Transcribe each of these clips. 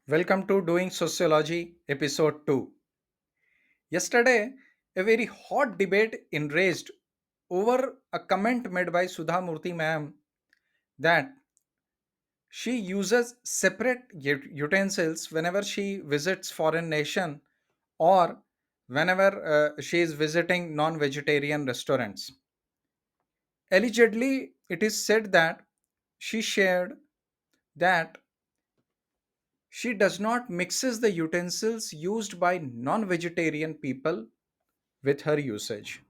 Welcome to Doing Sociology, Episode 2. Yesterday, a very hot debate enraged over a comment made by Sudha Murthy ma'am that she uses separate utensils whenever she visits foreign nation or whenever she is visiting non-vegetarian restaurants. Allegedly, it is said that she shared that she does not mixes the utensils used by non-vegetarian people with her usage.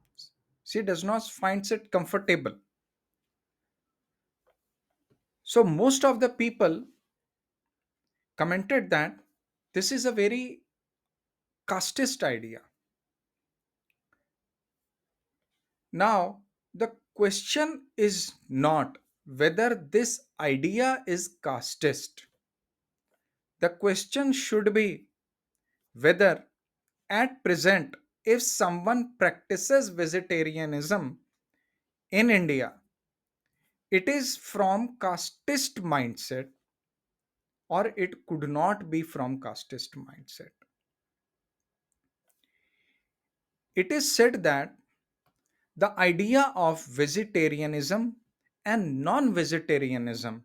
She does not finds it comfortable. So most of the people commented that this is a very casteist idea. Now the question is not whether this idea is casteist. The question should be whether at present if someone practices vegetarianism in India, it is from casteist mindset or it could not be from casteist mindset. It is said that the idea of vegetarianism and non vegetarianism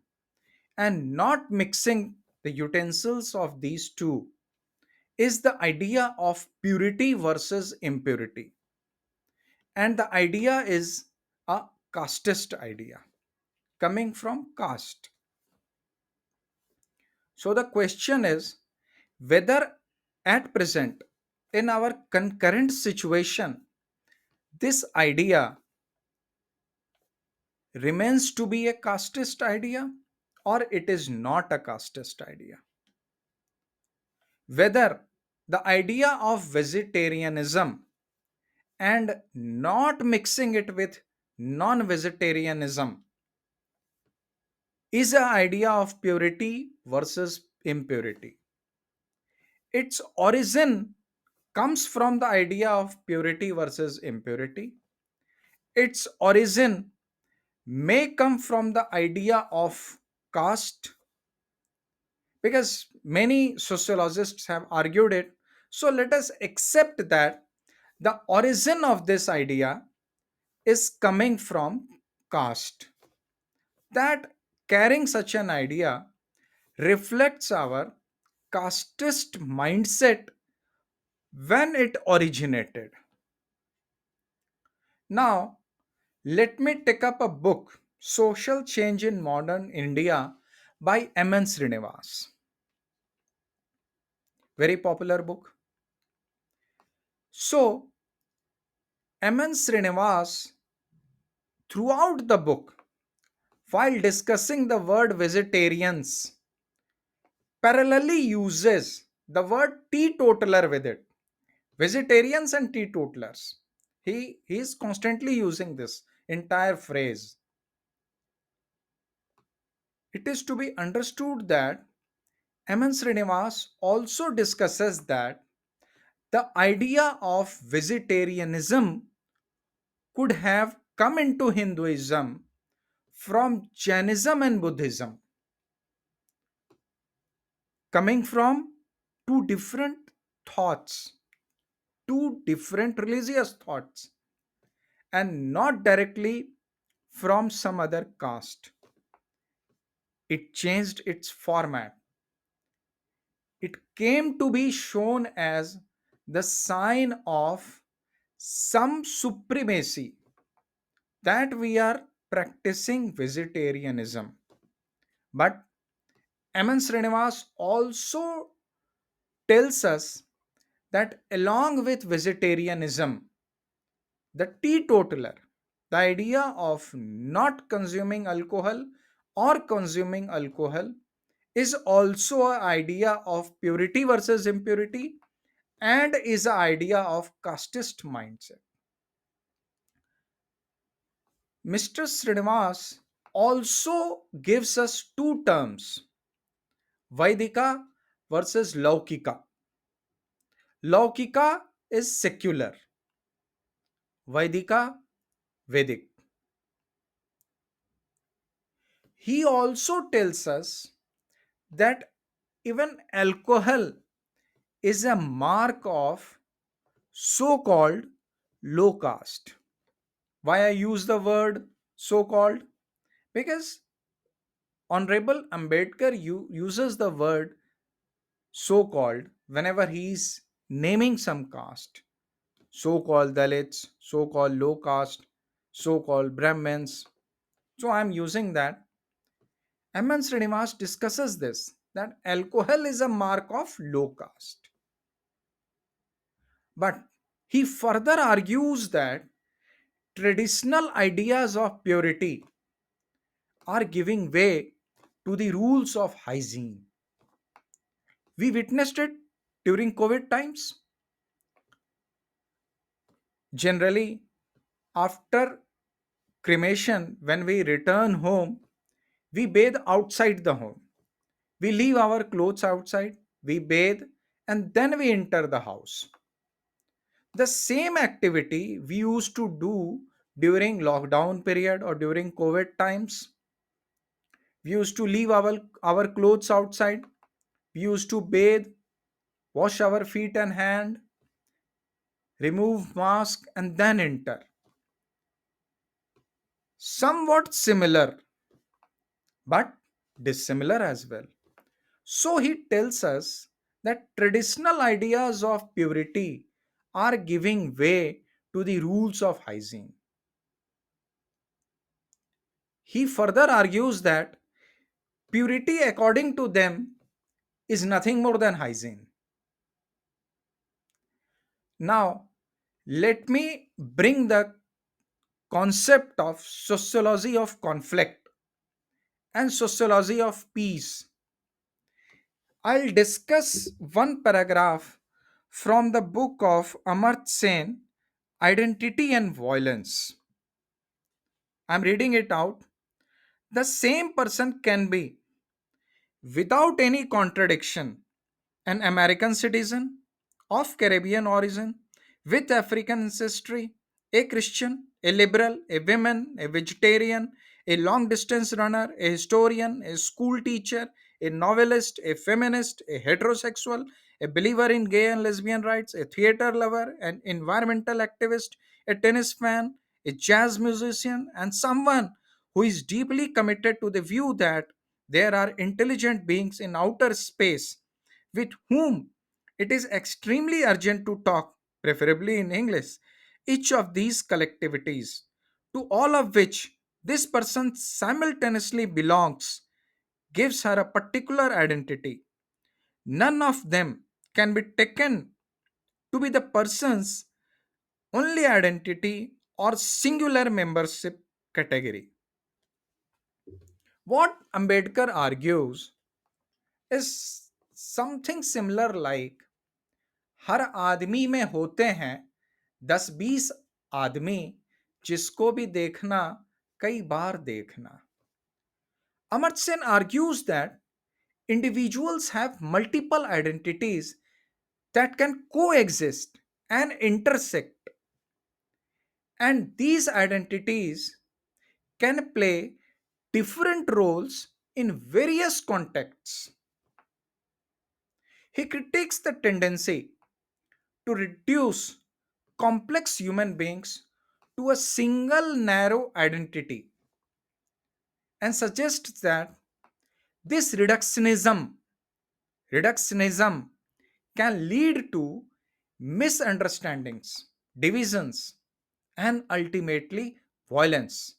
and not mixing the utensils of these two is the idea of purity versus impurity. And the idea is a casteist idea coming from caste. So the question is whether at present in our concurrent situation this idea remains to be a casteist idea or it is not a casteist idea. Whether the idea of vegetarianism and not mixing it with non vegetarianism is an idea of purity versus impurity. Its origin comes from the idea of purity versus impurity. Its origin may come from the idea of caste because many sociologists have argued it. So let us accept that the origin of this idea is coming from caste. That carrying such an idea reflects our casteist mindset when it originated. Now, let me take up a book, Social Change in Modern India by M.N. Srinivas. Very popular book. So, M.N. Srinivas, throughout the book, while discussing the word vegetarians, parallelly uses the word teetotaler with it. Vegetarians and teetotalers. He is constantly using this entire phrase. It is to be understood that M.N. Srinivas also discusses that the idea of vegetarianism could have come into Hinduism from Jainism and Buddhism, coming from two different thoughts, two different religious thoughts, and not directly from some other caste. It changed its format. It came to be shown as the sign of some supremacy that we are practicing vegetarianism. But Mn Srinivas also tells us that along with vegetarianism, the teetotaler, the idea of not consuming alcohol or consuming alcohol, is also an idea of purity versus impurity and is an idea of casteist mindset. Mr. Srinivas also gives us two terms, Vaidika versus Laukika. Laukika is secular, Vaidika Vedic. He also tells us that even alcohol is a mark of so called low caste. Why I use the word so called? Because Honorable Ambedkar uses the word so called whenever he's naming some caste. So called Dalits, so called low caste, so called Brahmins. So I'm using that. M.N. Srinivas discusses this that alcohol is a mark of low caste. But he further argues that traditional ideas of purity are giving way to the rules of hygiene. We witnessed it during COVID times. Generally, after cremation, when we return home, we bathe outside the home. We leave our clothes outside, we bathe, and then we enter the house. The same activity we used to do during lockdown period or during COVID times. We used to leave our clothes outside. We used to bathe, wash our feet and hand, remove mask, and then enter. Somewhat similar, but dissimilar as well. So he tells us that traditional ideas of purity are giving way to the rules of hygiene. He further argues that purity, according to them, is nothing more than hygiene. Now, let me bring the concept of sociology of conflict and sociology of peace. I'll discuss one paragraph from the book of Amartya Sen, Identity and Violence. I'm reading it out. The same person can be, without any contradiction, an American citizen of Caribbean origin with African ancestry, a Christian, a liberal, a woman, a vegetarian, a long distance runner, a historian, a school teacher, a novelist, a feminist, a heterosexual, a believer in gay and lesbian rights, a theater lover, an environmental activist, a tennis fan, a jazz musician, and someone who is deeply committed to the view that there are intelligent beings in outer space with whom it is extremely urgent to talk, preferably in English. Each of these collectivities, to all of which this person simultaneously belongs, gives her a particular identity. None of them can be taken to be the person's only identity or singular membership category. What Ambedkar argues is something similar like हर आदमी में होते हैं 10-20 आदमी जिसको भी देखना कई बार देखना. Amartya Sen argues that individuals have multiple identities that can coexist and intersect, and these identities can play different roles in various contexts. He critiques the tendency to reduce complex human beings to a single narrow identity and suggests that this reductionism can lead to misunderstandings, divisions, and ultimately violence.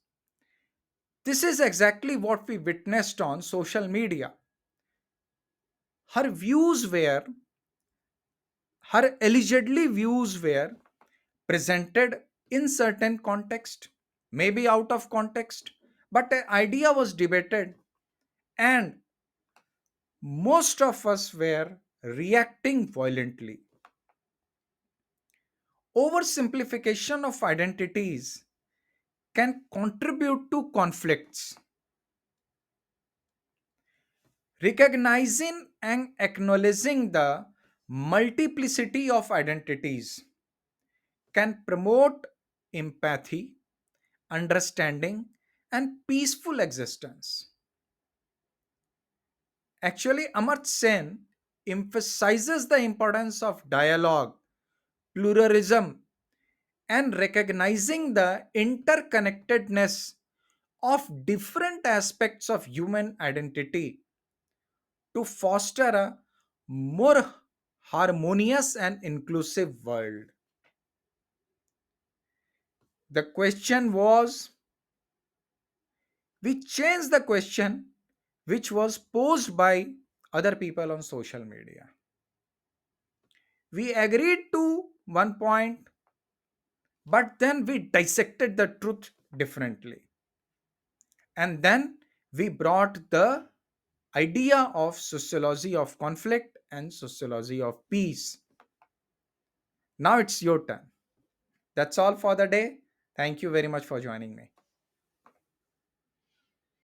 This is exactly what we witnessed on social media. Her views were, her allegedly views were presented in certain context, maybe out of context, but an idea was debated and most of us were reacting violently. Oversimplification of identities can contribute to conflicts. Recognizing and acknowledging the multiplicity of identities can promote empathy, understanding, and peaceful existence. Actually, Amartya Sen emphasizes the importance of dialogue, pluralism, and recognizing the interconnectedness of different aspects of human identity to foster a more harmonious and inclusive world. The question was, we changed the question which was posed by other people on social media. We agreed to one point, but then we dissected the truth differently. And then we brought the idea of sociology of conflict and sociology of peace. Now it's your turn. That's all for the day. Thank you very much for joining me.